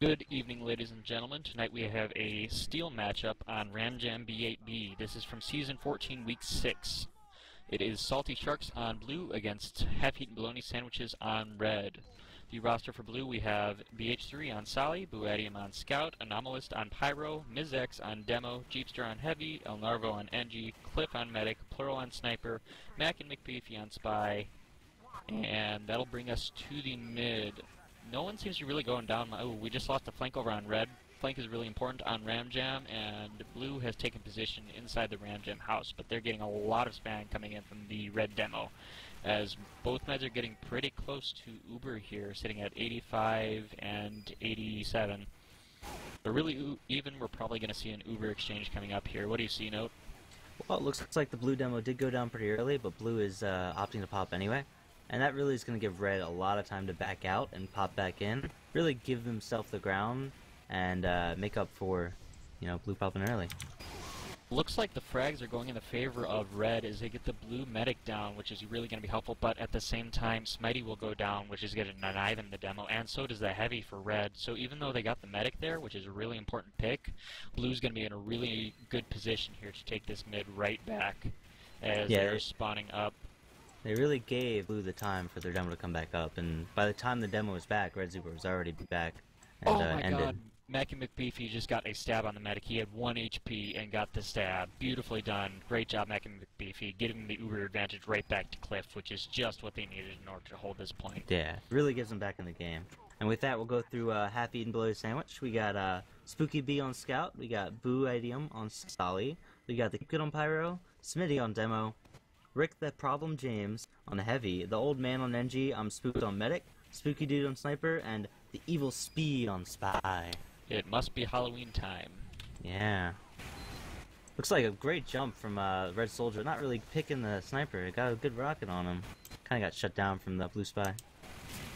Good evening, ladies and gentlemen. Tonight we have a steel matchup on Ramjam B8B. This is from Season 14, Week 6. It is Salty Sharks on blue against Half-Eaten Bologna Sandwiches on red. The roster for blue, we have BH3 on Sally, Buadium on Scout, Anomalist on Pyro, Mizex on Demo, Jeepster on Heavy, El Narvo on NG, Cliff on Medic, Plural on Sniper, Mac and McBeefy on Spy, and that'll bring us to the mid. No one seems to be really going down. Oh, we just lost the flank over on red. Flank is really important on Ramjam, and blue has taken position inside the Ramjam house, but they're getting a lot of spam coming in from the red demo, as both meds are getting pretty close to Uber here, sitting at 85 and 87. They're really even. We're probably going to see an Uber exchange coming up here. What do you see, Note? Well, it looks like the blue demo did go down pretty early, but blue is opting to pop anyway. And that really is going to give red a lot of time to back out and pop back in. Really give himself the ground and make up for, blue popping early. Looks like the frags are going in the favor of red as they get the blue medic down, which is really going to be helpful, but at the same time, Smitey will go down, which is going to deny them the demo, and so does the heavy for red. So even though they got the medic there, which is a really important pick, blue's going to be in a really good position here to take this mid right back as they're spawning up. They really gave blue the time for their demo to come back up, and by the time the demo was back, red Zuber was already back and ended. God. Mac and McBeefy just got a stab on the medic. He had 1 HP and got the stab. Beautifully done. Great job, Mac and McBeefy, getting the Uber advantage right back to Cliff, which is just what they needed in order to hold this point. Yeah, really gives them back in the game. And with that, we'll go through Half-Eaten Bologna Sandwich. We got Spooky B on Scout. We got Boo Idiom on Sally. We got the Good on Pyro. Smitty on Demo. Rick the Problem James on Heavy, the Old Man on NG, I'm Spooked on Medic, Spooky Dude on Sniper, and the Evil Speed on Spy. It must be Halloween time. Yeah. Looks like a great jump from Red Soldier, not really picking the Sniper, it got a good rocket on him. Kinda got shut down from the Blue Spy.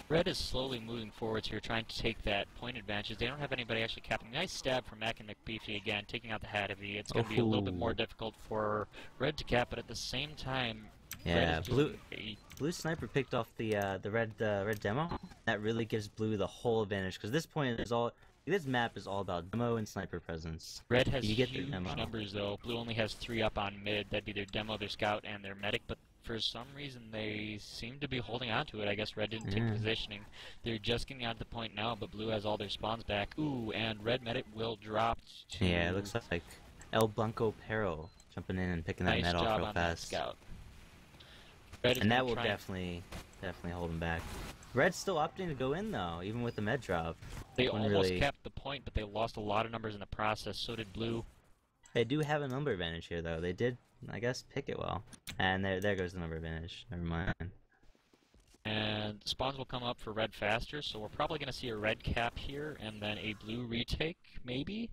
Red is slowly moving forwards here, trying to take that point advantage. They don't have anybody actually capping. Nice stab from Mac and McBeefy again, taking out the Heavy. It's going to be a little bit more difficult for Red to cap, but at the same time, yeah, blue Sniper picked off the red demo. That really gives blue the whole advantage because this point is all. This map is all about demo and sniper presence. Red has huge numbers though. Blue only has 3 up on mid. That'd be their demo, their scout, and their medic. But for some reason, they seem to be holding on to it. I guess Red didn't take positioning. They're just getting out to the point now, but Blue has all their spawns back. Ooh, and Red medic will drop to... Yeah, it looks like El Blanco Pero jumping in and picking that med off real fast. Scout. And that will definitely hold him back. Red's still opting to go in though, even with the med drop. They almost capped the point, but they lost a lot of numbers in the process. So did Blue. They do have a number advantage here though. They did, I guess, pick it well. And there goes the number advantage. Never mind. And spawns will come up for red faster, so we're probably going to see a red cap here, and then a blue retake, maybe?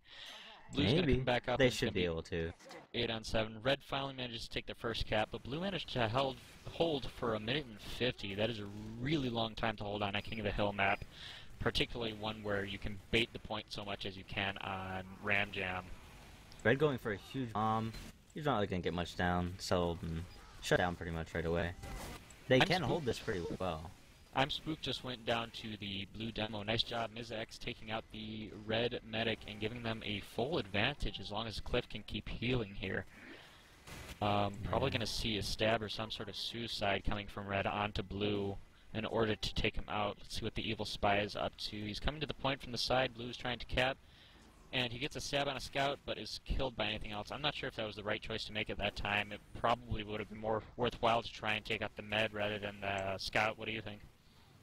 Blue's going to come back up. They should be able to. 8 on 7. Red finally manages to take their first cap, but blue managed to hold for 1:50. That is a really long time to hold on a King of the Hill map, particularly one where you can bait the point so much as you can on Ramjam. Red going for a huge bomb. He's not really going to get much down, settled, and shut down pretty much right away. They can hold this pretty well. I'm Spook just went down to the blue demo. Nice job, Mizex, taking out the red medic and giving them a full advantage as long as Cliff can keep healing here. Probably going to see a stab or some sort of suicide coming from red onto blue in order to take him out. Let's see what the evil spy is up to. He's coming to the point from the side. Blue's trying to cap. And he gets a stab on a scout, but is killed by anything else. I'm not sure if that was the right choice to make at that time. It probably would have been more worthwhile to try and take out the med rather than the scout. What do you think?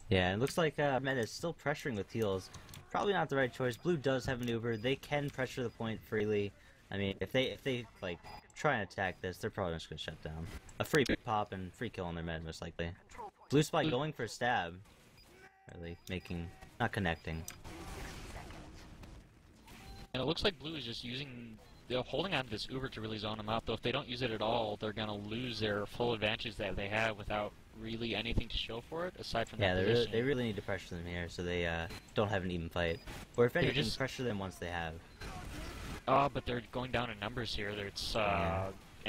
Yeah, it looks like med is still pressuring with heals. Probably not the right choice. Blue does have an Uber. They can pressure the point freely. I mean, if they like try and attack this, they're probably just gonna shut down. A free pop and free kill on their med, most likely. Blue Spy going for a stab. Really not connecting. And it looks like blue is just holding on to this Uber to really zone them out, though if they don't use it at all, they're going to lose their full advantage that they have without really anything to show for it, aside from that position. They really need to pressure them here so they don't have an even fight. Or if anything, pressure them once they have. Oh, but they're going down in numbers here. It's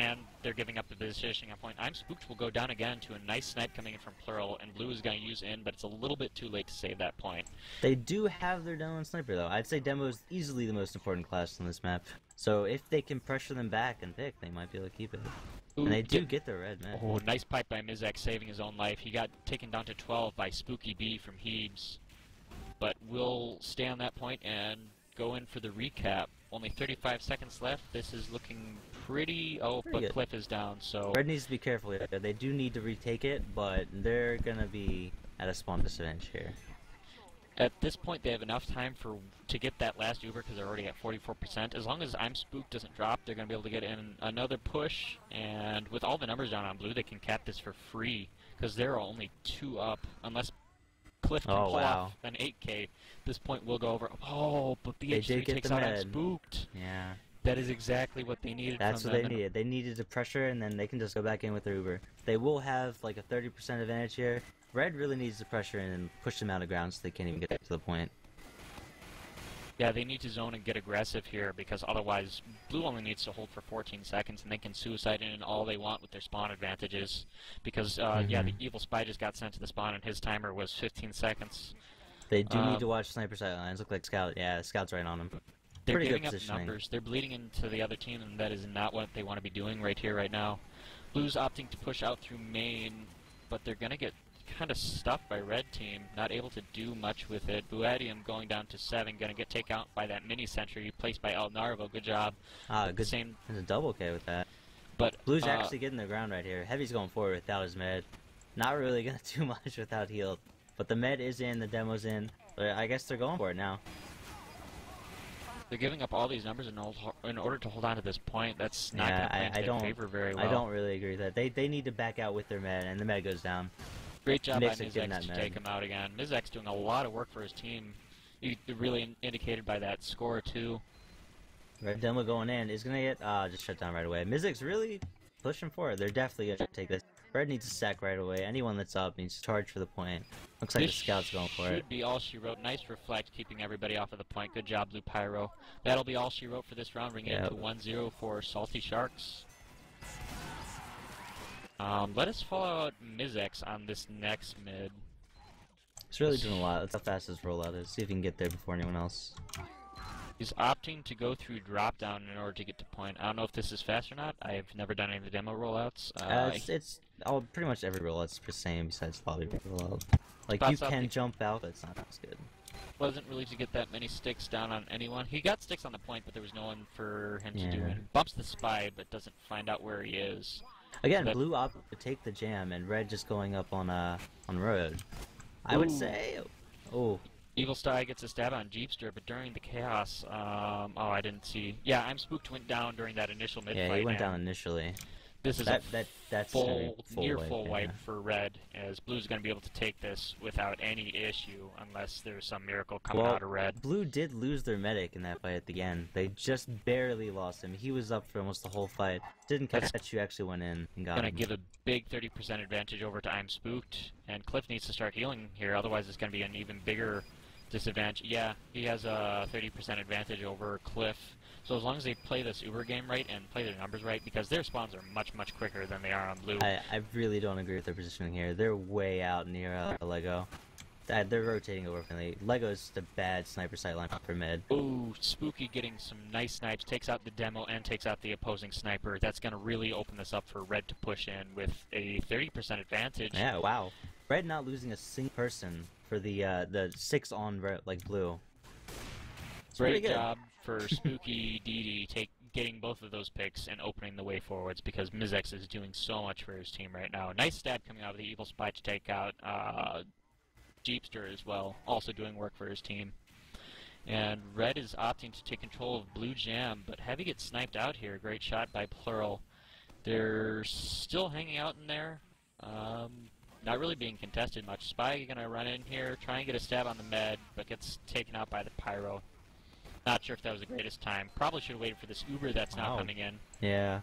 and they're giving up the positioning on point. I'm Spooked will go down again to a nice snipe coming in from Plural, and Blue is going to use in, but it's a little bit too late to save that point. They do have their Demo and Sniper, though. I'd say Demo is easily the most important class on this map. So if they can pressure them back and pick, they might be able to keep it. Ooh, and they do get the red, man. Oh, nice pipe by Mizek, saving his own life. He got taken down to 12 by Spooky B from HEBS. But we'll stay on that point and go in for the recap. Only 35 seconds left. This is looking pretty... Oh, pretty but good. Cliff is down, so... Red needs to be careful here. They do need to retake it, but they're gonna be at a spawn disadvantage here. At this point, they have enough time to get that last Uber because they're already at 44%. As long as I'm Spooked doesn't drop, they're going to be able to get in another push. And with all the numbers down on Blue, they can cap this for free because they're only 2 up. Unless Cliff can pull off an 8K, this point will go over. Oh, but BH3 takes out I'm Spooked. Yeah. That is exactly what they needed. That's what they needed. They needed to pressure, and then they can just go back in with their Uber. They will have like a 30% advantage here. Red really needs to pressure in and push them out of ground so they can't even get to the point. Yeah, they need to zone and get aggressive here because otherwise Blue only needs to hold for 14 seconds and they can suicide in all they want with their spawn advantages. Because, yeah, the Evil Spy just got sent to the spawn and his timer was 15 seconds. They do need to watch sniper sight lines. Look like Scout. Yeah, Scout's right on him. They're giving up numbers. They're bleeding into the other team, and that is not what they want to be doing right here, right now. Blue's opting to push out through main, but they're going to get kind of stuffed by red team, not able to do much with it. Buadium going down to 7, going to get taken out by that mini sentry placed by El Narvo. Good job. Good. Same. There's a double K with that. But Blue's actually getting the ground right here. Heavy's going forward without his med. Not really going to do much without healed. But the med is in, the demo's in. But I guess they're going for it now. They're giving up all these numbers in order to hold on to this point. That's not going to play into their favor very well. I don't really agree with that. They need to back out with their med, and the med goes down. Great job by Mizek to take him out again. Mizek's doing a lot of work for his team. He really indicated by that score, too. Red demo going in is going to get just shut down right away. Mizek's really pushing forward. They're definitely going to take this. Red needs to sack right away. Anyone that's up needs to charge for the point. Looks like the Scout's going for it. Should be all she wrote. Nice reflect, keeping everybody off of the point. Good job, Blue Pyro. That'll be all she wrote for this round, bringing it to 1-0 for Salty Sharks. Let us follow out Mizex on this next mid. He's really doing a lot. That's how fast his rollout is. See if he can get there before anyone else. He's opting to go through drop down in order to get to point. I don't know if this is fast or not. I've never done any of the demo rollouts. It's pretty much every rollout's the same besides lobby rollout. Like you can jump out, but it's not as good. Wasn't really to get that many sticks down on anyone. He got sticks on the point, but there was no one for him to do it. Bumps the spy, but doesn't find out where he is. Again, Blue opted to take the jam, and Red just going up on road. I would say, Evil Spy gets a stab on Jeepster, but during the chaos, oh, I didn't see. Yeah, I'm Spooked went down during that initial mid-fight. Yeah, he went down initially. This is that's near full wipe for Red, as Blue's going to be able to take this without any issue, unless there's some miracle coming out of Red. Blue did lose their medic in that fight at the end. They just barely lost him. He was up for almost the whole fight. Didn't catch you, actually went in and got him. Going to give a big 30% advantage over to I'm Spooked, and Cliff needs to start healing here, otherwise it's going to be an even bigger disadvantage. Yeah, he has a 30% advantage over Cliff. So as long as they play this Uber game right and play their numbers right, because their spawns are much, much quicker than they are on Blue. I really don't agree with their positioning here. They're way out near Lego. They're rotating over from the Lego's just a bad sniper sight line for mid. Ooh, Spooky getting some nice snipes, takes out the demo and takes out the opposing sniper. That's going to really open this up for Red to push in with a 30% advantage. Yeah, wow. Red not losing a single person for the 6 on like Blue. Great job for Spooky DD getting both of those picks and opening the way forwards, because Mizex is doing so much for his team right now. Nice stab coming out of the Evil Spy to take out Jeepster as well, also doing work for his team. And Red is opting to take control of Blue Jam, but Heavy gets sniped out here. Great shot by Plural. They're still hanging out in there. Not really being contested much. Spy gonna run in here, try and get a stab on the med, but gets taken out by the Pyro. Not sure if that was the greatest time. Probably should have waited for this Uber that's now coming in. Yeah.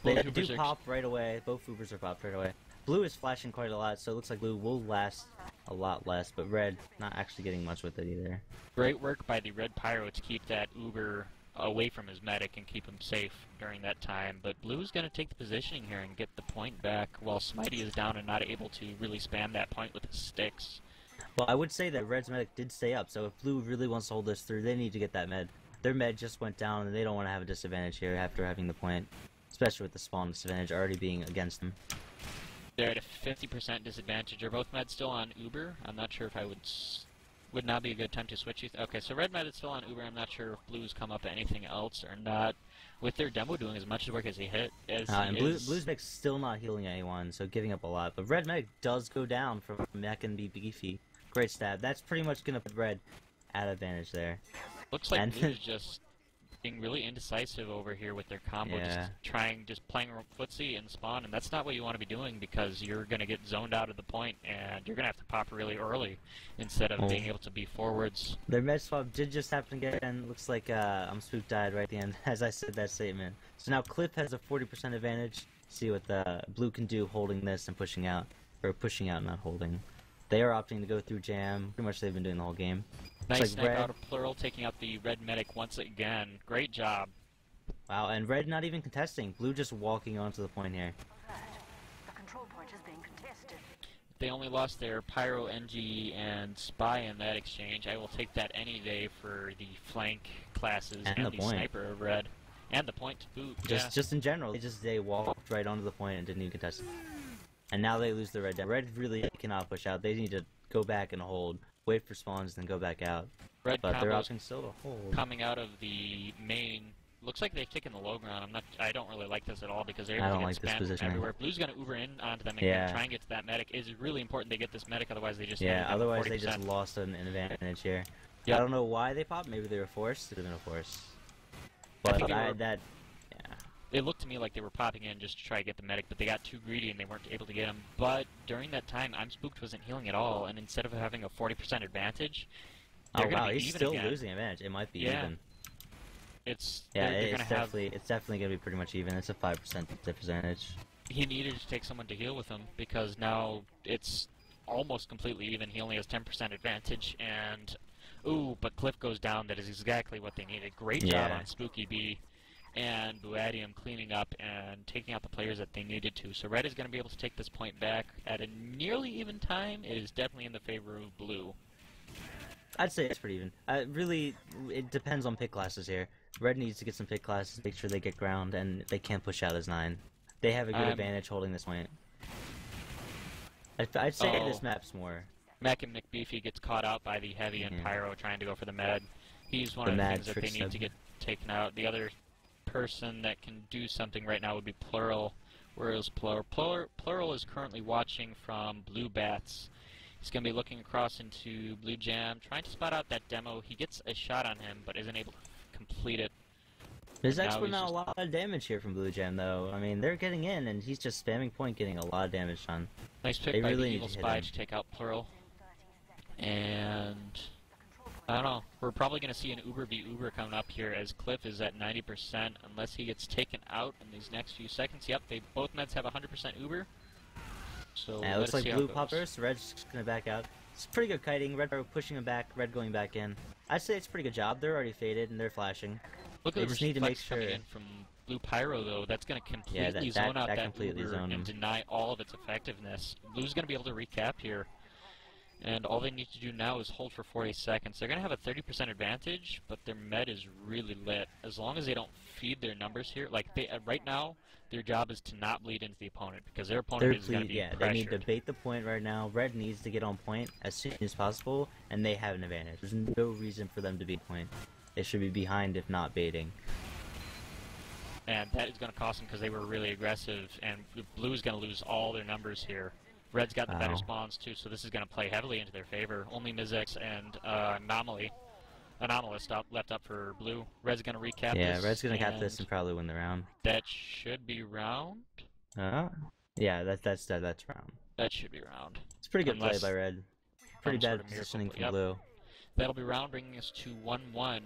They do pop right away. Both Ubers are popped right away. Blue is flashing quite a lot, so it looks like Blue will last a lot less, but Red not actually getting much with it either. Great work by the Red Pyro to keep that Uber away from his medic and keep him safe during that time. But Blue's going to take the positioning here and get the point back while Smitey is down and not able to really spam that point with his sticks. Well, I would say that Red's medic did stay up, so if Blue really wants to hold this through, they need to get that med. Their med just went down, and they don't want to have a disadvantage here after having the point, especially with the spawn disadvantage already being against them. They're at a 50% disadvantage. Are both meds still on Uber? I'm not sure if I would not be a good time to switch you. Okay, so red med is still on Uber. I'm not sure if Blue's come up to anything else or not. With their demo doing as much work as he hit as and Blue's medic's still not healing anyone, so giving up a lot. But red medic does go down from Mech and be beefy. Great stab. That's pretty much gonna put red at advantage there. Looks like Blue's just being really indecisive over here with their combo, just playing footsie and spawn, and that's not what you want to be doing because you're going to get zoned out of the point, and you're going to have to pop really early instead of being able to be forwards. Their med swap did just happen again. Looks like Spook died right at the end as I said that statement. So now Cliff has a 40% advantage. See what the Blue can do holding this and pushing out, or pushing out, not holding. They are opting to go through jam. Pretty much they've been doing the whole game. Nice snipe out of Plural, taking out the red medic once again. Great job. Wow, and red not even contesting. Blue just walking onto the point here. The control point is being contested. They only lost their Pyro, NG, and Spy in that exchange. I will take that any day for the flank classes and the sniper of red. And the point to boot. Just in general, they walked right onto the point and didn't even contest it. And now they lose the red. Red really cannot push out. They need to go back and hold. Wait for spawns, then go back out. Red but they're opting still to hold. Coming out of the main, looks like they've taken the low ground. I don't really like this at all because they're able to get spammed from everywhere. Blue's gonna Uber in onto them and try and get to that medic. It's really important they get this medic, otherwise they just otherwise they just lost an advantage here. Yep. I don't know why they popped. Maybe they were forced. It would have been a force. But it looked to me like they were popping in just to try to get the medic, but they got too greedy and they weren't able to get him. But during that time, I'm Spooked wasn't healing at all, and instead of having a 40% advantage, they're gonna be he's even still again. losing advantage. It might be even. It's definitely gonna be pretty much even. It's a 5% disadvantage. He needed to take someone to heal with him because now it's almost completely even. He only has 10% advantage, and but Cliff goes down. That is exactly what they needed. Great job on Spooky B and Buadium cleaning up and taking out the players that they needed to. So red is going to be able to take this point back at a nearly even time. It is definitely in the favor of blue. I'd say it's pretty even. Really, it depends on pick classes here. Red needs to get some pick classes, make sure they get ground, and they can't push out as 9. They have a good advantage holding this point. I'd say this map's more. Mac and McBeefy gets caught out by the Heavy and Pyro trying to go for the med. He's one of the things that they need to get taken out. The other person that can do something right now would be Plural. Where is Plural? Plural is currently watching from Blue Bats. He's going to be looking across into Blue Jam, trying to spot out that demo. He gets a shot on him, but isn't able to complete it. There's actually not a lot of damage here from Blue Jam, though. I mean, they're getting in, and he's just spamming point, getting a lot of damage done. Nice pick by the Evil Spy to take out Plural. And I don't know. We're probably going to see an Uber v Uber coming up here as Cliff is at 90% unless he gets taken out in these next few seconds. Yep, both meds have 100% Uber. So it looks like Blue poppers. Red's going to back out. It's pretty good kiting. Red pushing him back. Red going back in. I'd say it's a pretty good job. They're already faded and they're flashing. Look at the reflex coming in from Blue Pyro though. That's going to completely zone out that Uber and deny all of its effectiveness. Blue's going to be able to recap here. And all they need to do now is hold for 40 seconds. They're going to have a 30% advantage, but their med is really lit. As long as they don't feed their numbers here, like right now, their job is to not bleed into the opponent, because their opponent is going to be pressured. They need to bait the point right now. Red needs to get on point as soon as possible, and they have an advantage. There's no reason for them to beat point. They should be behind if not baiting. And that is going to cost them because they were really aggressive, and Blue is going to lose all their numbers here. Red's got the better spawns too, so this is going to play heavily into their favor. Only Mizex and Anomalous left up for Blue. Red's going to recap this. Yeah, Red's going to cap this and probably win the round. That should be round. Yeah, that's round. That should be round. It's pretty good play by Red. Pretty bad positioning from Blue. That'll be round, bringing us to 1-1.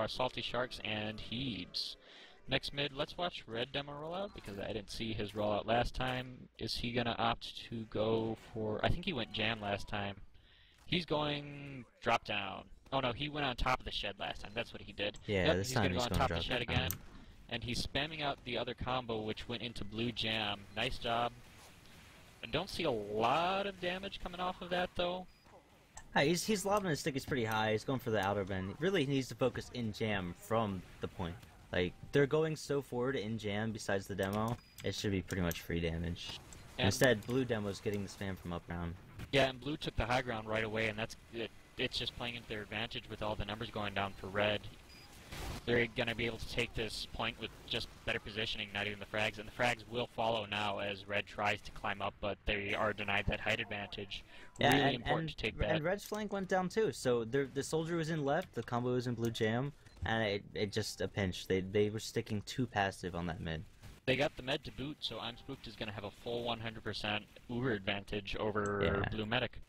Salty Sharks and HEBS. Next mid, let's watch Red demo rollout, because I didn't see his rollout last time. Is he going to opt to go for... I think he went Jam last time. He's going drop down. Oh no, he went on top of the shed last time. That's what he did. Yeah, Yep, this he's time gonna go he's on going top of the drop shed down. again. And he's spamming out the other combo, which went into blue jam. Nice job. I don't see a lot of damage coming off of that, though. He's lobbing his stick is pretty high. He's going for the outer bend. Really, he needs to focus in jam from the point. Like, they're going so forward in jam besides the demo, it should be pretty much free damage. And Instead, blue demo's getting the spam from up round. yeah, and blue took the high ground right away, and that's it. It's just playing into their advantage with all the numbers going down for red. They're going to be able to take this point with just better positioning, not even the frags. And the frags will follow now as red tries to climb up, but they are denied that height advantage. Yeah, Really important to take that. And red's flank went down too. So the soldier was in left, the combo was in blue jam, and it just a pinch. They were sticking too passive on that mid. They got the med to boot, so I'm Spooked is going to have a full 100% Uber advantage over blue medic.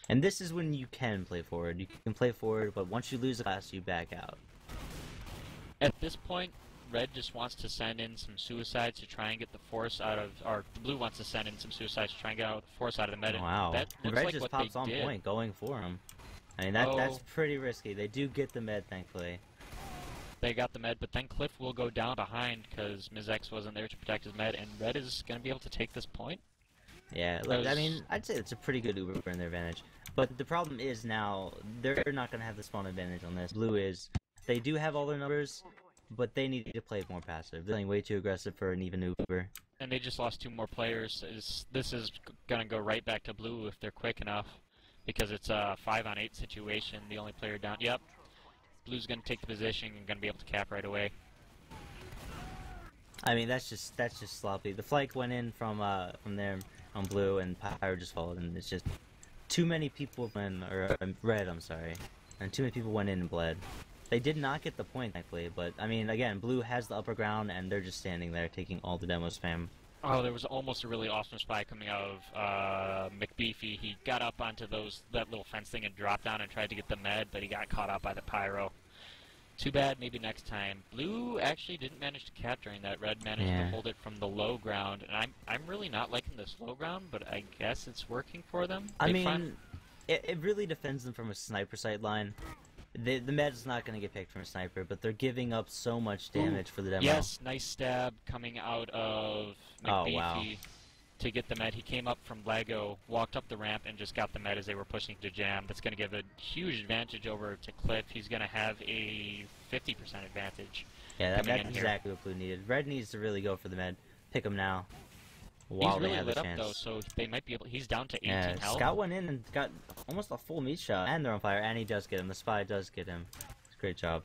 And this is when you can play forward. You can play forward, but once you lose a class, you back out. At this point, red just wants to send in some suicides to try and get the force out of, or the blue wants to send in some suicides to try and get out the force out of the med. Wow. That looks red like just what pops they on did. point, going for him. I mean, that's pretty risky. They do get the med, thankfully. They got the med, but then Cliff will go down behind because Ms. X wasn't there to protect his med, and red is going to be able to take this point. Yeah, look, I mean, I'd say it's a pretty good Uber in their advantage. But the problem is now, they're not going to have the spawn advantage on this. Blue is. They do have all their numbers, but they need to play more passive. They're playing way too aggressive for an even Uber. And they just lost 2 more players. This is going to go right back to blue if they're quick enough, because it's a 5-on-8 situation. The only player down. Yep. Blue's going to take the position and going to be able to cap right away. I mean, that's just sloppy. The flank went in from there on blue, and Pyro just followed, and it's just too many people red. I'm sorry, and too many people went in and bled. They did not get the point, thankfully, but I mean, again, blue has the upper ground, and they're just standing there taking all the demo spam. Oh, there was almost a really awesome spy coming out of McBeefy. He got up onto that little fence thing and dropped down and tried to get the med, but he got caught out by the pyro. Too bad, maybe next time. Blue actually didn't manage to cap during that. Red managed to hold it from the low ground, and I'm really not liking this low ground, but I guess it's working for them. I mean, it really defends them from a sniper sight line. The med's not going to get picked from a sniper, but they're giving up so much damage for the demo. Yes, nice stab coming out of McBeefy to get the med. He came up from Lego, walked up the ramp, and just got the med as they were pushing to jam. That's going to give a huge advantage over to Cliff. He's going to have a 50% advantage. Yeah, that's exactly what blue needed. Red needs to really go for the med. Pick him now. He's really lit up though, so they might be able. He's down to 18 health. Scout went in and got almost a full meat shot, and they're on fire, and he does get him. The spy does get him. Great job.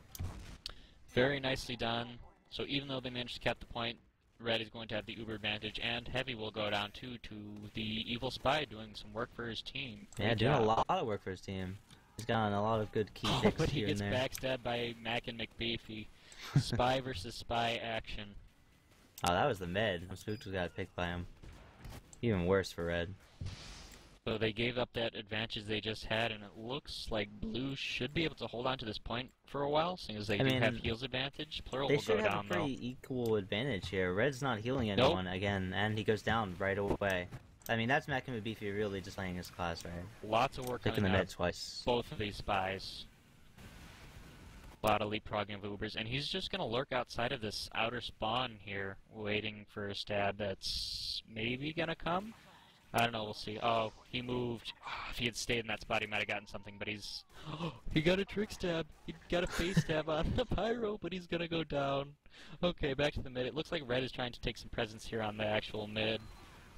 Very nicely done. So even though they managed to cap the point, red is going to have the uber advantage, and heavy will go down too to the evil spy doing some work for his team. Yeah, doing a lot of work for his team. He's gotten a lot of good key picks but he here and gets there. backstabbed by Mac and McBeefy. Spy versus spy action. Oh, that was the med. Spooked got picked by him. Even worse for red. So they gave up that advantage they just had, and it looks like blue should be able to hold on to this point for a while, seeing as they do have heals advantage. Plural will go down, though. They should have a pretty equal advantage here. Red's not healing anyone again, and he goes down right away. I mean, that's Mac and Beefy really just playing his class, right? Lots of work taking the coming med twice. Both of these spies. A lot of leapfrogging of Ubers, and he's just going to lurk outside of this outer spawn here, waiting for a stab that's maybe going to come. I don't know, we'll see. Oh, he moved. If he had stayed in that spot, he might have gotten something, but he's... he got a trick stab. He got a face stab on the pyro, but he's going to go down. Okay, back to the mid. It looks like red is trying to take some presence here on the actual mid.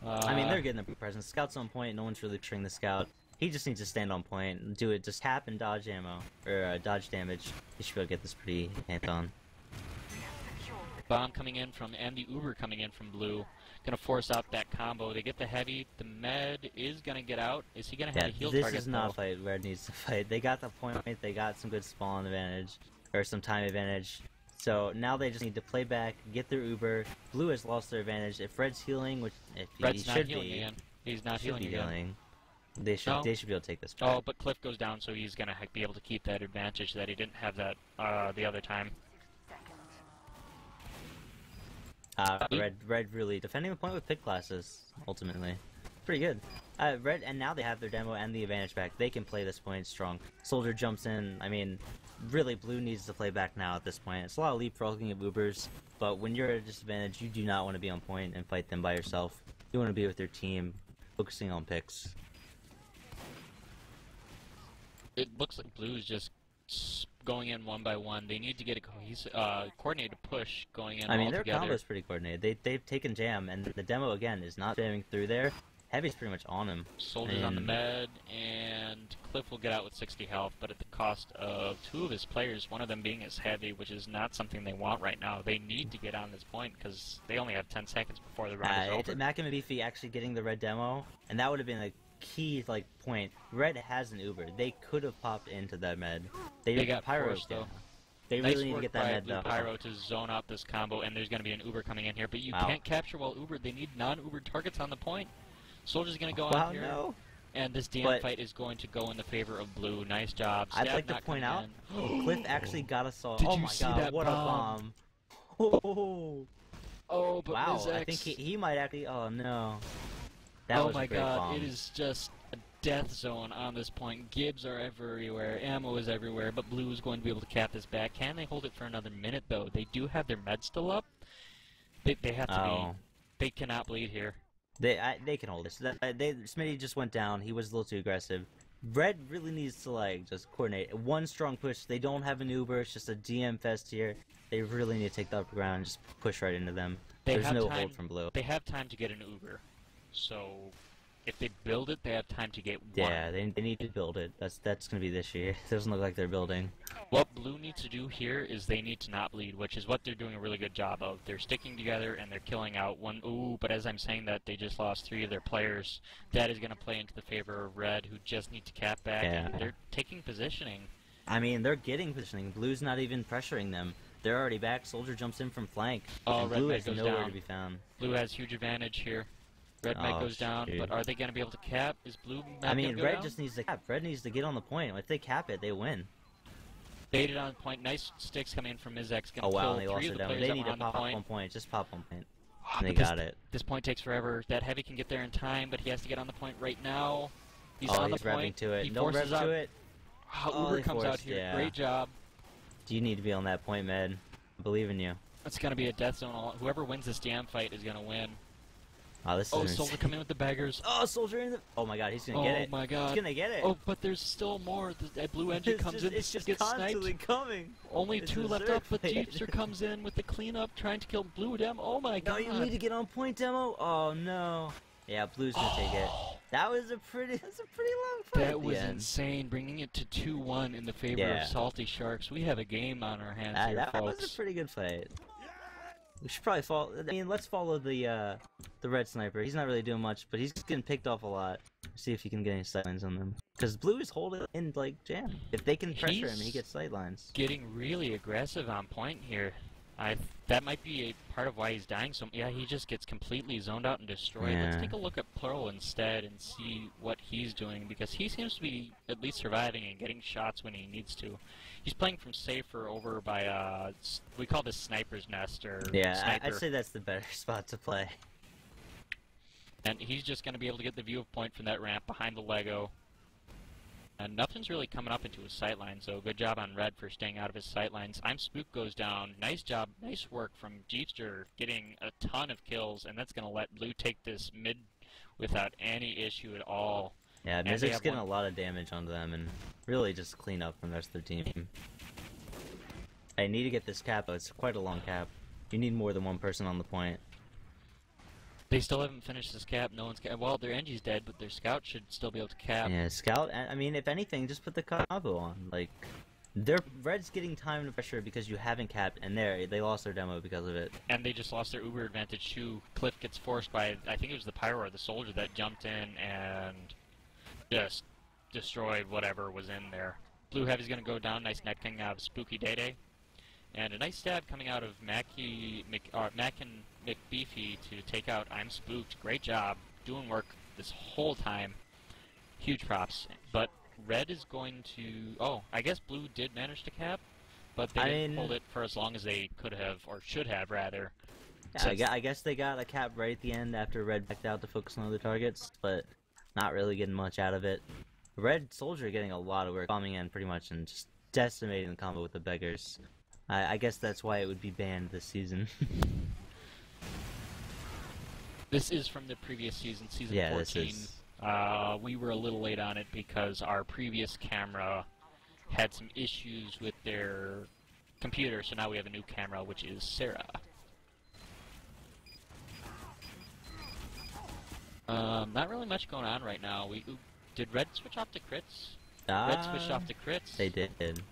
I mean, they're getting a presence. Scout's on point, no one's really triggering the scout. He just needs to stand on point and do it. Just tap and dodge ammo, or dodge damage. He should be able to get this pretty hands-on. Bomb coming in from, and the Uber coming in from blue. Gonna force out that combo. They get the heavy. The med is gonna get out. Is he gonna have a heal target? This is not a fight Red needs to fight. They got the point. They got some good spawn advantage, or some time advantage. So now they just need to play back, get their Uber. Blue has lost their advantage. If Red's healing, which if Red's he should be, again. He's not healing again. They should be able to take this back. Oh, but Cliff goes down, so he's gonna be able to keep that advantage that he didn't have that the other time. Red really defending the point with pick classes ultimately. pretty good. Red, and now they have their demo and the advantage back. They can play this point strong. Soldier jumps in. I mean, really, Blue needs to play back now at this point. It's a lot of leapfrogging of Ubers, but when you're at a disadvantage, you do not want to be on point and fight them by yourself. You want to be with your team, focusing on picks. It looks like Blue is just going in one by one. They need to get a coordinated push going in. I mean, all their together. combo is pretty coordinated. They've taken jam, and the demo again is not jamming through there. Heavy's pretty much on him. Soldier's on the med, and Cliff will get out with 60 health, but at the cost of 2 of his players, one of them being his heavy, which is not something they want right now. They need to get on this point because they only have 10 seconds before the round is over. Mac and Beefy actually getting the red demo, and that would have been a key point. Red has an Uber. They could have popped into that med. They got Pyro forced, though. They Nice really need to get that med Blue though. Pyro to zone out this combo, and there's going to be an Uber coming in here, but you can't capture while Uber. They need non-Uber targets on the point. Soldier's going to go on here, and this damn fight is going to go in the favor of Blue. Nice job. I'd like to point out, Cliff actually got a saw. Did Oh you my see god, that what bomb? a bomb! Oh, but wow, Miz X, I think he might actually. Oh no, that oh was my a great god, bomb. it is just a death zone on this point. Gibs are everywhere, ammo is everywhere, but Blue is going to be able to cap this back. Can they hold it for another minute though? They do have their med still up. They have to be. They cannot bleed here. They can hold it. So Smitty just went down. He was a little too aggressive. Red really needs to like just coordinate. One strong push. They don't have an Uber. It's just a DM fest here. They really need to take the upper ground and just push right into them. There's no hold from Blue. They have time to get an Uber. So if they build it, they have time to get one. Yeah, they need to build it. That's gonna be this year. It doesn't look like they're building. What Blue needs to do here is they need to not bleed, which is what they're doing a really good job of. They're sticking together and they're killing out one. Ooh, but as I'm saying that, they just lost 3 of their players. That is going to play into the favor of Red, who just need to cap back. Yeah. And they're taking positioning. I mean, they're getting positioning. Blue's not even pressuring them. They're already back. Soldier jumps in from flank. Oh, and Red Blue Med is goes nowhere down. to be found. Blue has huge advantage here. Red Med goes down, shoot. but are they going to be able to cap? Is Blue I mean, go Red down? just needs to cap. Red needs to get on the point. If they cap it, they win. Baited on point. Nice sticks coming in from Miz X. Oh wow, and they kill lost 3 their of the demo. players They that need were to on the pop point. on point. Just pop on point. Ah, And they but got it. This point takes forever. That Heavy can get there in time, but he has to get on the point right now. He's Oh, on he's the revving point. to it. He No rev forces out. to it. Uber they comes out forced, here. yeah. Great job. You need to be on that point, Med. I believe in you. It's going to be a death zone. Whoever wins this damn fight is going to win. Oh, this is Oh, insane. Soldier coming in with the baggers. Oh, Soldier in the... Oh my god, he's gonna get it. Oh my god. He's gonna get it. Oh, but there's still more. That blue engine comes in. It's just gets constantly sniped. coming. Only It's 2 a left up, but Zerg Jeepster comes in with the cleanup, trying to kill Blue Dem. Oh my No, god. you need to get on point, demo. Oh no. Yeah, Blue's gonna take it. That's a pretty long fight. That at the was end. insane, bringing it to 2-1 in the favor Yeah. of Salty Sharks. We have a game on our hands here, That folks. was a pretty good fight. We should probably follow. I mean, let's follow the red sniper. He's not really doing much, but he's getting picked off a lot. See if he can get any sightlines on them. Because Blue is holding in like jam. If they can pressure him, he gets sightlines. Getting really aggressive on point here. That might be a part of why he's dying so. Yeah, he just gets completely zoned out and destroyed. Let's Yeah. take a look at Pearl instead and see what he's doing, because he seems to be at least surviving and getting shots when he needs to. He's playing from safer over by we call this Sniper's Nest or Yeah, Sniper. I'd say that's the better spot to play. And he's just going to be able to get the view of point from that ramp behind the Lego. And nothing's really coming up into his sightlines, so good job on Red for staying out of his sightlines. I'm Spook goes down. Nice job, nice work from Jeepster getting a ton of kills, and that's going to let Blue take this mid without any issue at all. Yeah, And they Music's have getting one- a lot of damage onto them and really just clean up from the rest of their team. I need to get this cap, though. It's quite a long cap. You need more than one person on the point. They still haven't finished this cap. No one's well, their Engie's dead, but their Scout should still be able to cap. Yeah, Scout, I mean, if anything, just put the combo on. Like, Red's getting time to pressure because you haven't capped, and they lost their demo because of it. And they just lost their Uber advantage too. Cliff gets forced by, I think it was the Pyro or the Soldier that jumped in and just destroyed whatever was in there. Blue Heavy's going to go down. Nice net king out of Spooky Day Day. And a nice stab coming out of Mac and McBeefy to take out I'm Spooked. Great job. Doing work this whole time. Huge props. But Red is going to... Oh, I guess Blue did manage to cap, but they didn't hold it for as long as they could have, or should have, rather. Yeah, I guess they got a cap right at the end after Red backed out to focus on other targets, but not really getting much out of it. Red Soldier getting a lot of work, bombing in pretty much and just decimating the combo with the beggars. I guess that's why it would be banned this season. This is from the previous season, season Yeah, 14. this is. We were a little late on it because our previous camera had some issues with their computer, so now we have a new camera, which is Sarah. Not really much going on right now. Did Red switch off to crits? Red switched off to crits. They did.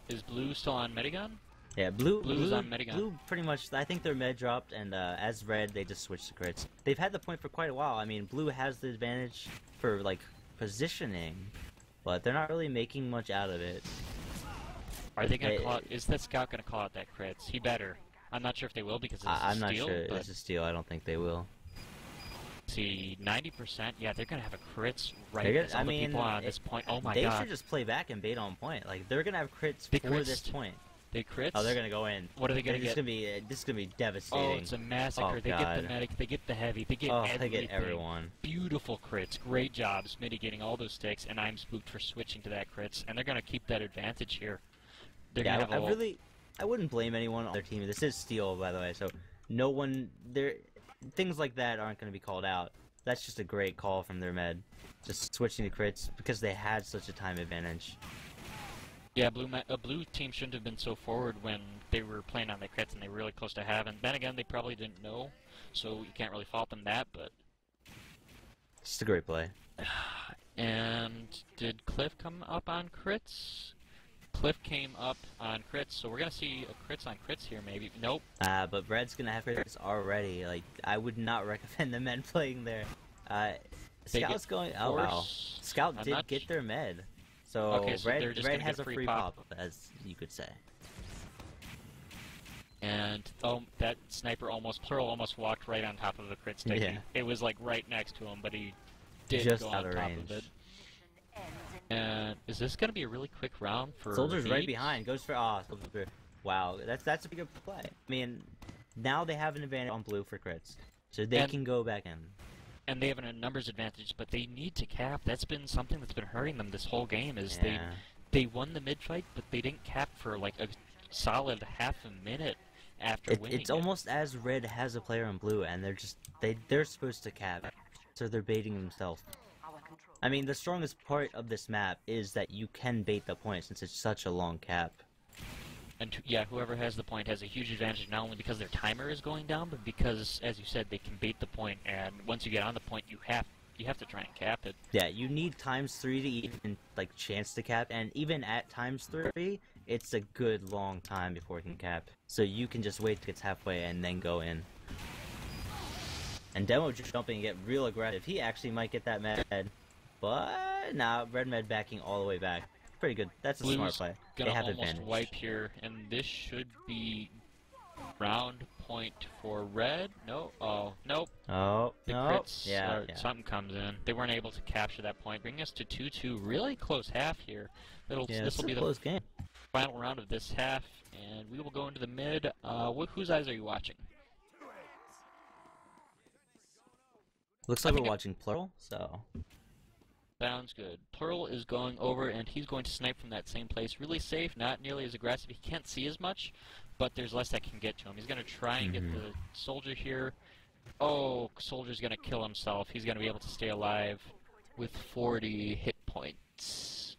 Is Blue still on Medigun? Yeah, Blue's on Medigun. Blue pretty much, I think their med dropped, and as Red, they just switched to crits. They've had the point for quite a while. I mean, Blue has the advantage for, like, positioning, but they're not really making much out of it. Are they gonna call out, is that Scout gonna call out that crits? He better. I'm not sure if they will because it's I'm a not steal, sure but it's a steal. I don't think they will. see, 90%, yeah, they're gonna have a crits right They're as all the people on this point. Oh my they god. They should just play back and bait on point. Like, they're gonna have crits They for crits. this point. They crits? Oh, they're gonna go in. What are they gonna get? This is gonna be devastating. Oh, it's a massacre. Oh, they God. get the medic, they get the heavy, they get everything. They get everyone. Beautiful crits. Great job, Smitty getting all those sticks, and I'm spooked for switching to that crits, and they're gonna keep that advantage here. They're gonna have I wouldn't blame anyone on their team. This is Steel, by the way, so no one things like that aren't gonna be called out. That's just a great call from their med. Just switching to crits because they had such a time advantage. Yeah, blue team shouldn't have been so forward when they were playing on their crits and they were really close to having. Then again, they probably didn't know, so you can't really fault them that, but... It's a great play. And did Cliff come up on crits? Cliff came up on crits, so we're gonna see a crits on crits here, maybe. Nope. But Red's gonna have crits already. Like, I would not recommend the men playing there. Scout's going... Oh, wow. Scout did get their med. So, okay, so Red has a free pop, as you could say. And, oh, that sniper Plural almost walked right on top of a crit stick. Yeah. It was, like, right next to him, but he did just go out on of top range. of it. And is this going to be a really quick round for Soldier's right HEBS? behind. Goes for... Wow, that's a pretty good play. I mean, now they have an advantage on blue for crits. So they can go back in. And they have a numbers advantage, but they need to cap. That's been something that's been hurting them this whole game, is they won the mid-fight, but they didn't cap for, like, a solid half a minute after winning It's almost as Red has a player on blue, and they're supposed to cap. So they're baiting themselves. I mean, the strongest part of this map is that you can bait the point since it's such a long cap. And yeah, whoever has the point has a huge advantage, not only because their timer is going down, but because, as you said, they can bait the point, and once you get on the point, you have to try and cap it. Yeah, you need ×3 to even, like, chance to cap, and even at ×3, it's a good long time before you can cap. So you can just wait till it's halfway and then go in. And Demo just jumping and get real aggressive. He actually might get that med, but nah, Red med backing all the way back. Pretty good. That's a smart play. Gonna they have almost advantage. wipe here, and this should be round point for Red. No, oh nope. Oh The no! crits, Yeah, something comes in. They weren't able to capture that point, bringing us to 2-2. Really close half here. This will be the close game. final round of this half, and we will go into the mid. Whose eyes are you watching? Looks like we're watching Plural, so... Sounds good. Plural is going over, and he's going to snipe from that same place. Really safe, not nearly as aggressive. He can't see as much, but there's less that can get to him. He's going to try and get the Soldier here. Oh, Soldier's going to kill himself. He's going to be able to stay alive with 40 hit points.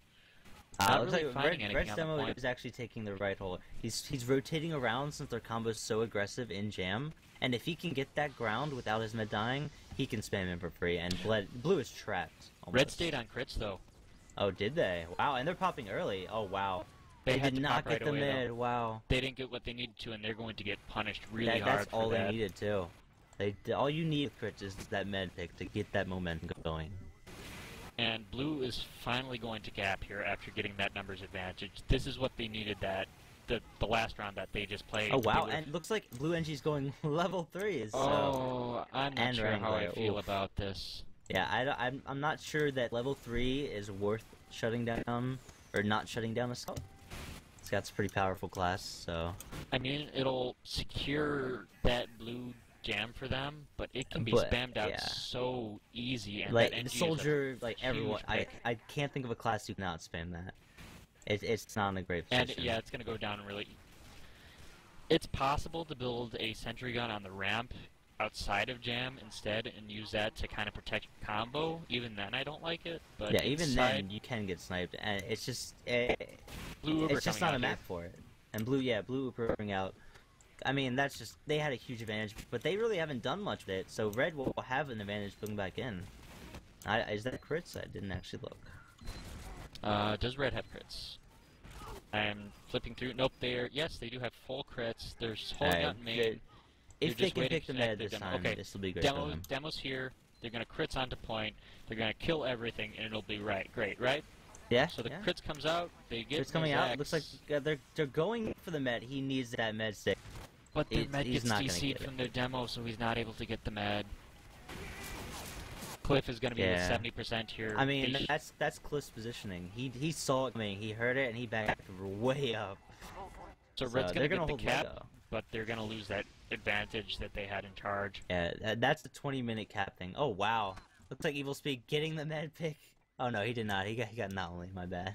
Looks like Red's Demo is actually taking the right hole. He's rotating around since their combo's so aggressive in Jam, and if he can get that ground without his med dying, he can spam him for free, and Blue is trapped. Almost. Red stayed on crits, though. Oh, did they? Wow, and they're popping early. Oh, wow. They did not get the mid. Wow. They didn't get what they needed to, and they're going to get punished really hard. That's all they needed, too. All you need with crits is that med pick to get that momentum going. And Blue is finally going to gap here after getting that numbers advantage. This is what they needed, the last round that they just played. Oh, wow, and looks like Blue NG's going level 3. So. Oh, I'm not sure how I feel about this. Yeah, I'm not sure that level 3 is worth shutting down, or not shutting down Assault. Scout's a pretty powerful class, so... I mean, it'll secure that Blue jam for them, but it can be But, spammed out yeah. so easy. And Like that the NG is a soldier, like huge everyone, pick. I can't think of a class who cannot spam that. It's not in a great And position. yeah, it's gonna go down really. It's possible to build a sentry gun on the ramp outside of jam instead and use that to kind of protect your combo. Even then, I don't like it. But Yeah, even inside, then you can get sniped, and it's just Blue Uber it's just coming not a out map here. for it. And blue Ubering out. I mean, that's just they had a huge advantage, but they really haven't done much with it. So red will have an advantage putting back in. Is that crits? I didn't actually look. Does red have crits? I'm flipping through. Nope, yes, they do have full crits. They're holding out in main. If They're they just can waiting pick the to connect med their this demo. time, Okay, this will be great for them. Demo's here. They're gonna crits onto point. They're gonna kill everything, and it'll be great, right? Yeah. So the yeah. crits comes out. They get Crits coming out. Zax, Looks like they're going for the med. He needs that med stick. but their he's med gets not gonna DC'd get it. from their demo, so he's not able to get the med. Cliff is gonna be Yeah. with 70% here. I mean, They that's Cliff's positioning. He saw it coming. He heard it and he backed way up. so Red's they're gonna gonna get the hold cap, Lego. but they're gonna lose that advantage that they had in charge. Yeah, that's the 20-minute cap thing. Oh wow, looks like Evil Speed getting the med pick. Oh no, he did not. He got not only. My bad.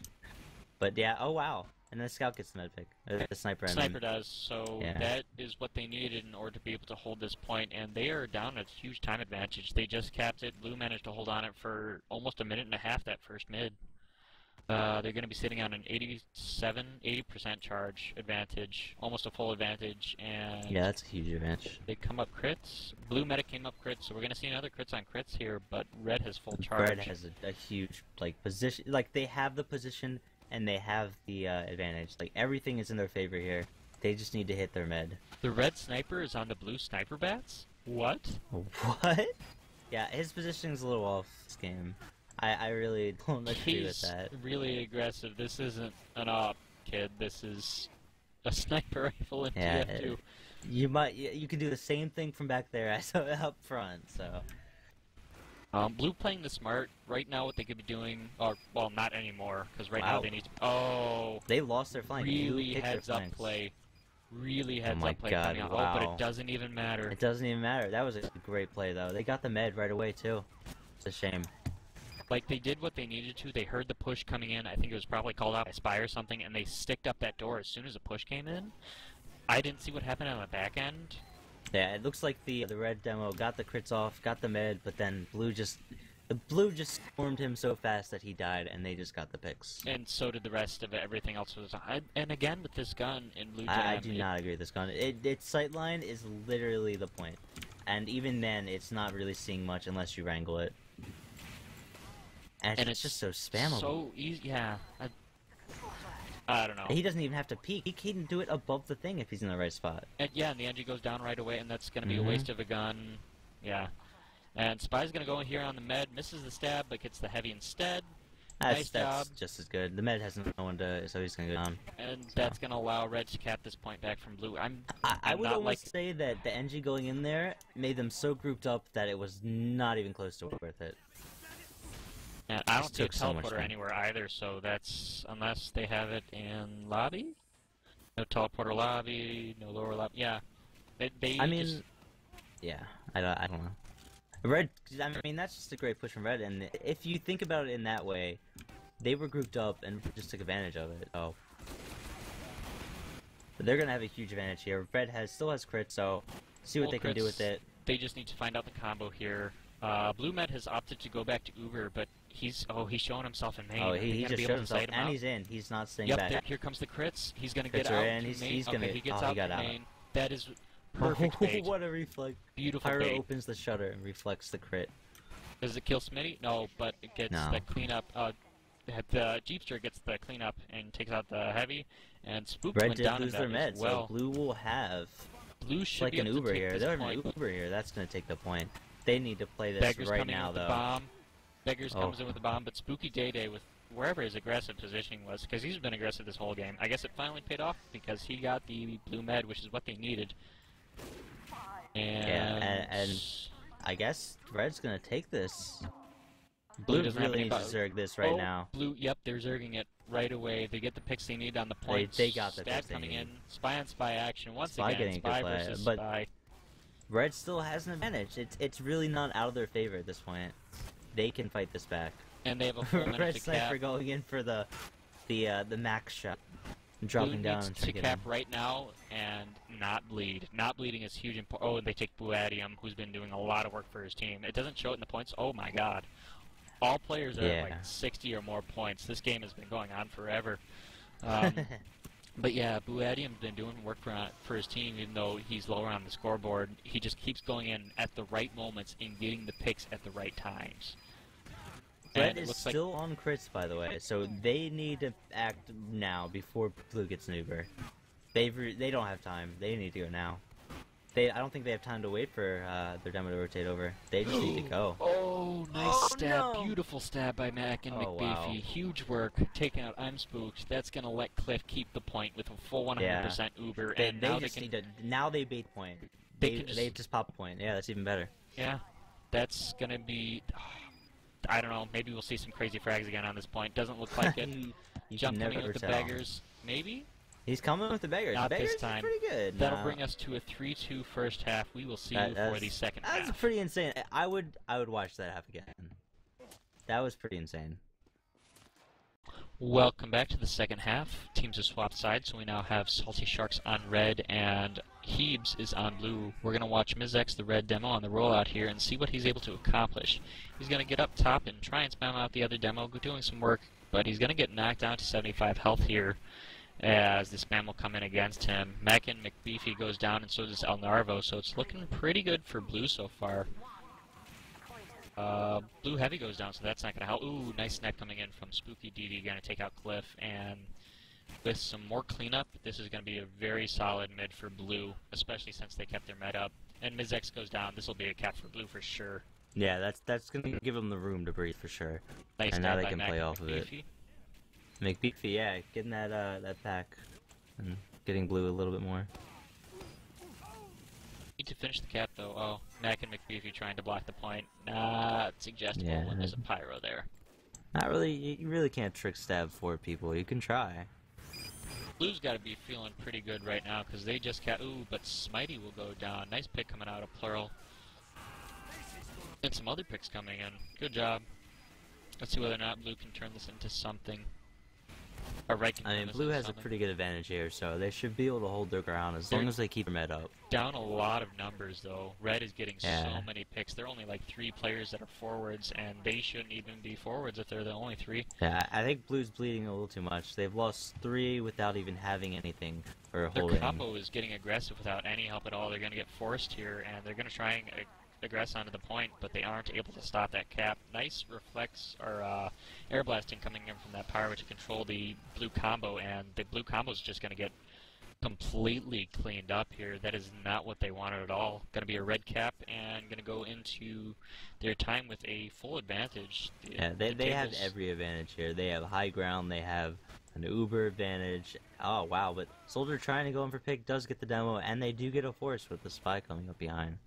But yeah, oh wow. And then the scout gets the med pick. Or the sniper. Sniper does, so Yeah. that is what they needed in order to be able to hold this point, and they are down a huge time advantage. They just capped it. Blue managed to hold on it for almost a minute and a half that first mid. They're going to be sitting on an 80% charge advantage, almost a full advantage, and Yeah, that's a huge advantage. they come up crits. Blue medic came up crits, so we're going to see another crits on crits here, but red has full charge. Red has a huge position. Like they have the position and they have the advantage. Like everything is in their favor here. They just need to hit their med. The red sniper is on the blue sniper bats? What? What? Yeah, his positioning's a little off this game. I really don't agree with He's that. really aggressive. This isn't an op, kid. This is a sniper rifle in Yeah, TF2. you can do the same thing from back there as up front. So Blue playing the smart. Right now what they could be doing, or, well, not anymore, because right now Wow. they need to... Oh! they lost their flank. Blue Really picked their heads up flanks. play. Really heads my up play God, coming out. Oh, wow. but it doesn't even matter. It doesn't even matter. That was a great play though. They got the med right away too. It's a shame. Like, they did what they needed to. They heard the push coming in. I think it was probably called out by Spy or something, and they sticked up that door as soon as the push came in. I didn't see what happened on the back end. Yeah, it looks like the red demo got the crits off, got the med, but then blue just stormed him so fast that he died, and they just got the picks. And so did the rest of it. Everything else was... and again, with this gun in Blue Jam... I do not agree with this gun. Its sightline is literally the point. And even then, it's not really seeing much unless you wrangle it. And it's just so spammable. So easy, yeah. I don't know. He doesn't even have to peek. He can do it above the thing if he's in the right spot. And yeah, and the NG goes down right away, and that's going to be a waste of a gun. Yeah. And Spy's going to go in here on the med, misses the stab, but gets the heavy instead. Nice That's job. just as good. The med has no one to, so he's gonna go down. And that's going to allow Red to cap this point back from Blue. I I'm would not almost say that the NG going in there made them so grouped up that it was not even close to worth it. And I don't Just see a took so much teleporter time. anywhere either, so that's... Unless they have it in lobby? No teleporter lobby, no lower lobby. Yeah. They I mean, just... yeah, I don't know. Red, I mean, that's just a great push from Red, and if you think about it in that way, they were grouped up and just took advantage of it. Oh. But they're gonna have a huge advantage here. Red still has crit, so see what Full they can do crits. with it. They just need to find out the combo here. Blue Med has opted to go back to Uber, but he's showing himself in main. Oh, Are they he gonna just be showed able to himself, sight him and out? he's in. He's not staying Yep, back. here comes the crits. He's gonna Crits get are out in. to He's main. gonna- Okay, he gets oh, he out got to out. main. That is perfect bait. What a reflex. Beautiful Pyro bait. opens the shutter and reflects the crit. Does it kill Smitty? No, but it gets No. the cleanup. The Jeepster gets the cleanup and takes out the heavy, and Spook Red went did down lose in their that med, as well. so Blue will have Blue should like be an able to Uber take here. this They're having an point. Uber here. That's gonna take the point. They need to play this Beggars right coming now, in with though. the bomb. Beggars Oh. comes in with the bomb, but Spooky Day Day with wherever his aggressive positioning was, because he's been aggressive this whole game. I guess it finally paid off because he got the blue med, which is what they needed. And, Yeah, and I guess Red's gonna take this. Blue Blue doesn't have really any needs to zerg this right now. Blue, yep, they're zerging it right away. They get the picks they need on the points. They got the Stab picks they coming need. in. Spy on Spy action once Spy again. getting a good Spy play, versus but- Spy. Red still has an advantage. It's really not out of their favor at this point. They can fight this back. And they have a full minute Red to Sniper cap. going in for the max shot. Blue Dropping down needs and to taking cap him. right now and not bleed. Not bleeding is huge. Oh, they take Buadium, who's been doing a lot of work for his team. It doesn't show it in the points. Oh my god. All players are at like 60 or more points. This game has been going on forever. But yeah, Buadium's been doing work for his team, even though he's lower on the scoreboard. He just keeps going in at the right moments and getting the picks at the right times. Red is still on crits, by the way, so they need to act now before Blue gets an Uber. They don't have time. They need to go now. I don't think they have time to wait for their demo to rotate over. They just need to go. Oh, nice stab. No. Beautiful stab by Mac and McBeefy. Wow. Huge work. Taking out I'm Spooked. That's going to let Cliff keep the point with a full 100% Uber. And now they can... Now they bait point. They just pop a point. Yeah, that's even better. Yeah. That's going to be... I don't know. Maybe we'll see some crazy frags again on this point. Doesn't look like it. Jump coming with the beggars. Maybe? He's coming with the beggars. Not the beggars this time. Is pretty good. That'll bring us to a 3-2 first half. We will see you for the second half. That's pretty insane. I would watch that half again. That was pretty insane. Welcome back to the second half. Teams have swapped sides, so we now have Salty Sharks on red and HEBS is on blue. We're going to watch Mizx, the red demo, on the rollout here and see what he's able to accomplish. He's going to get up top and try and spam out the other demo, doing some work, but he's going to get knocked down to 75 health here as the spam will come in against him. Mackin McBeefy goes down and so does El Narvo, so it's looking pretty good for blue so far. Blue Heavy goes down, so that's not going to help. Ooh, nice net coming in from Spooky DD, going to take out Cliff, and with some more cleanup, this is going to be a very solid mid for blue, especially since they kept their med up. And Mizx goes down, this will be a cap for blue for sure. Yeah, that's going to give them the room to breathe for sure. Nice and now they can play off of it. McBeefy, yeah, getting that pack and getting blue a little bit more. Need to finish the cap though. Oh, Mac and McBeefy trying to block the point. Not suggestible when there's a pyro there. Not really. You really can't trick stab 4 people. You can try. Blue's got to be feeling pretty good right now because they just got. Ooh, but Smitey will go down. Nice pick coming out of Plural. And some other picks coming in. Good job. Let's see whether or not Blue can turn this into something. Or Red can I mean, Blue has a pretty good advantage here, so they should be able to hold their ground as long as they keep their med up. Down a lot of numbers, though. Red is getting so many picks. There are only like 3 players that are forwards, and they shouldn't even be forwards if they're the only 3. Yeah, I think Blue's bleeding a little too much. They've lost 3 without even having anything or holding. Their combo is getting aggressive without any help at all. They're going to get forced here, and they're going to try and aggress onto the point, but they aren't able to stop that cap. Nice reflex or air blasting coming in from that pyro to control the blue combo, and the blue combo is just going to get completely cleaned up here. That is not what they wanted at all. Going to be a red cap and going to go into their time with a full advantage. Yeah, they have every advantage here. They have high ground, they have an Uber advantage. Oh wow, but Soldier trying to go in for pick does get the demo, and they do get a force with the spy coming up behind.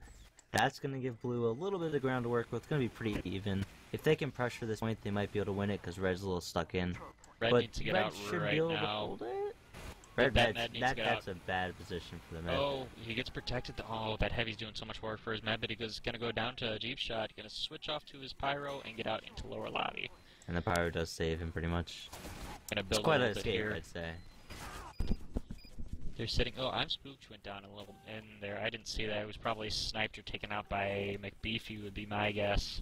That's going to give Blue a little bit of ground to work with. It's going to be pretty even. If they can pressure this point, they might be able to win it because Red's a little stuck in. Red needs to get out right now. That's a bad position for the med. Oh, he gets protected. Oh, that Heavy's doing so much work for his med, but he's going to go down to a Jeep shot. Going to switch off to his pyro and get out into lower lobby. And the pyro does save him pretty much. Going to build it's quite a an little escape, bit here. I'd say. They're sitting. Oh, I'm Spooked went down a little in there. I didn't see that. It was probably sniped or taken out by McBeefy, would be my guess.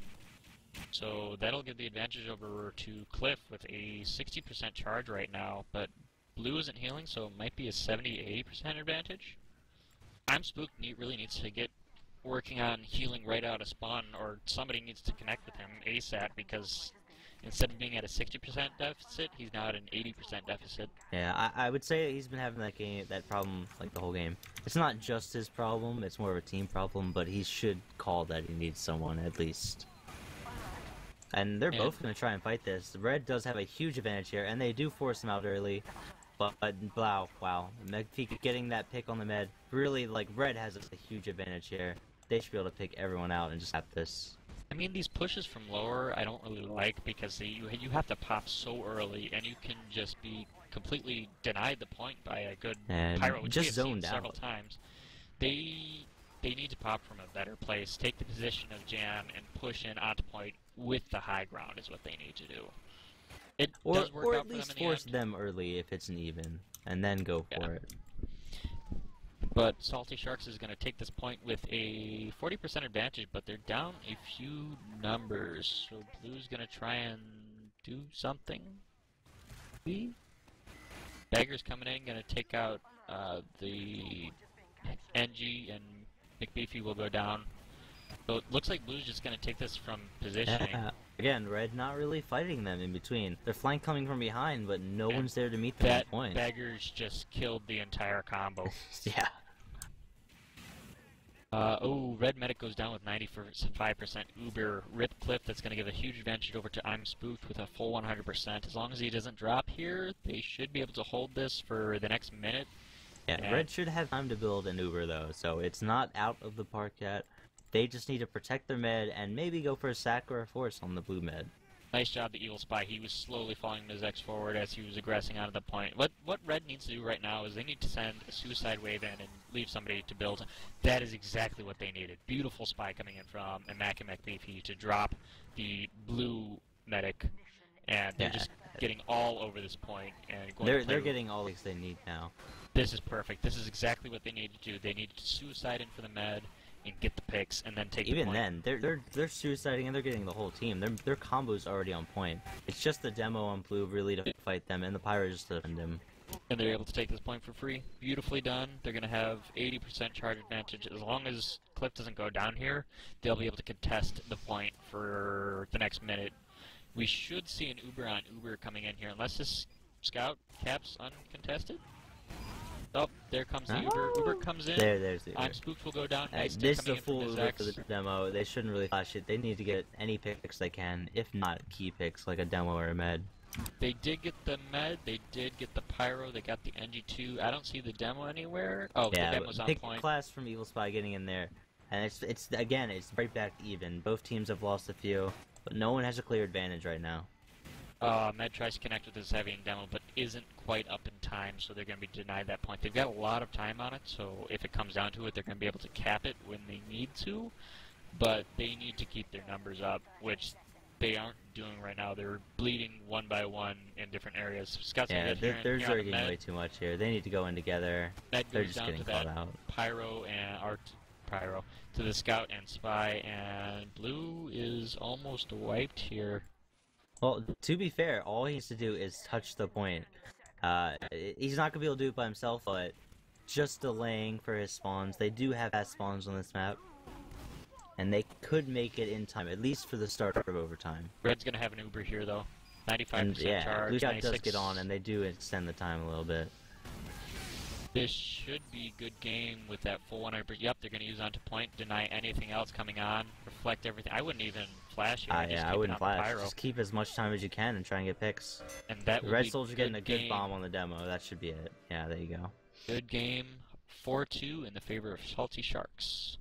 So that'll give the advantage over to Cliff with a 60% charge right now. But Blue isn't healing, so it might be a 70-80% advantage. I'm Spooked really needs to get working on healing right out of spawn, or somebody needs to connect with him ASAP because instead of being at a 60% deficit, he's now at an 80% deficit. Yeah, I would say he's been having that problem like the whole game. It's not just his problem, it's more of a team problem, but he should call that he needs someone at least. And they're both going to try and fight this. Red does have a huge advantage here, and they do force him out early. But wow, McBeefy getting that pick on the med, really, like, Red has a huge advantage here. They should be able to pick everyone out and just have this. I mean, these pushes from lower I don't really like because you have to pop so early, and you can just be completely denied the point by a good pyro, which we have seen several times. They they need to pop from a better place, take the position of jam, and push in onto point with the high ground is what they need to do. It does work or out at for least them in the force end. them early if it's an even, and then go for it. But Salty Sharks is going to take this point with a 40% advantage, but they're down a few numbers. So Blue's going to try and do something. Bagger's coming in, going to take out the NG, and McBeefy will go down. So it looks like Blue's just going to take this from positioning. Yeah. Again, Red not really fighting them in between. They're flank coming from behind, but no one's there to meet them at point. Bagger's just killed the entire combo. Yeah. Oh, Red Medic goes down with 95% Uber. Rip Cliff, that's going to give a huge advantage over to I'm Spooked with a full 100%. As long as he doesn't drop here, they should be able to hold this for the next minute. Yeah, and Red should have time to build an Uber, though, so it's not out of the park yet. They just need to protect their med and maybe go for a sack or a force on the blue med. Nice job, the Evil Spy. He was slowly following his X forward as he was aggressing out of the point. What Red needs to do right now is they need to send a suicide wave in and leave somebody to build. That is exactly what they needed. Beautiful Spy coming in from Mac and McBeefy to drop the blue medic, and they're just getting all over this point and going. They're getting all these they need now. This is perfect. This is exactly what they need to do. They need to suicide in for the med and get the picks, and then take the point. Even then, they're suiciding and they're getting the whole team. Their combo's already on point. It's just the demo on blue really to fight them, and the pyro just to defend him. And they're able to take this point for free. Beautifully done. They're going to have 80% charge advantage. As long as Cliff doesn't go down here, they'll be able to contest the point for the next minute. We should see an Uber on Uber coming in here, unless this scout caps uncontested. Oh, there comes the Uber. Uber comes in. There's the Uber. I'm Spooked will go down. Nice. This is a full Uber for the demo. They shouldn't really flash it. They need to get any picks they can, if not key picks like a demo or a med. They did get the med. They did get the pyro. They got the NG2. I don't see the demo anywhere. Oh, yeah, the demo's on pick point. Class from Evil Spy getting in there, and it's again right back to even. Both teams have lost a few, but no one has a clear advantage right now. Med tries to connect with his heavy and demo, but isn't quite up in time, so they're going to be denied that point. They've got a lot of time on it, so if it comes down to it, they're going to be able to cap it when they need to, but they need to keep their numbers up, which they aren't doing right now. They're bleeding one by one in different areas. Scott's yeah, they're dragging way too much here. They need to go in together. They're just getting caught out. Pyro and Pyro to the Scout and Spy, and Blue is almost wiped here. Well, to be fair, all he needs to do is touch the point. He's not going to be able to do it by himself, but just delaying for his spawns. They do have fast spawns on this map, and they could make it in time, at least for the start of overtime. Red's going to have an Uber here, though. 95% charge, Blue Shot 96. does get on, and they do extend the time a little bit. This should be a good game with that full 100%. Yep, they're going to use onto point, deny anything else coming on, reflect everything. I wouldn't even flash here. Yeah, I wouldn't flash. Just keep as much time as you can and try and get picks. And that the Red Soldier getting a good bomb on the demo. That should be it. Yeah, there you go. Good game. 4-2 in the favor of Salty Sharks.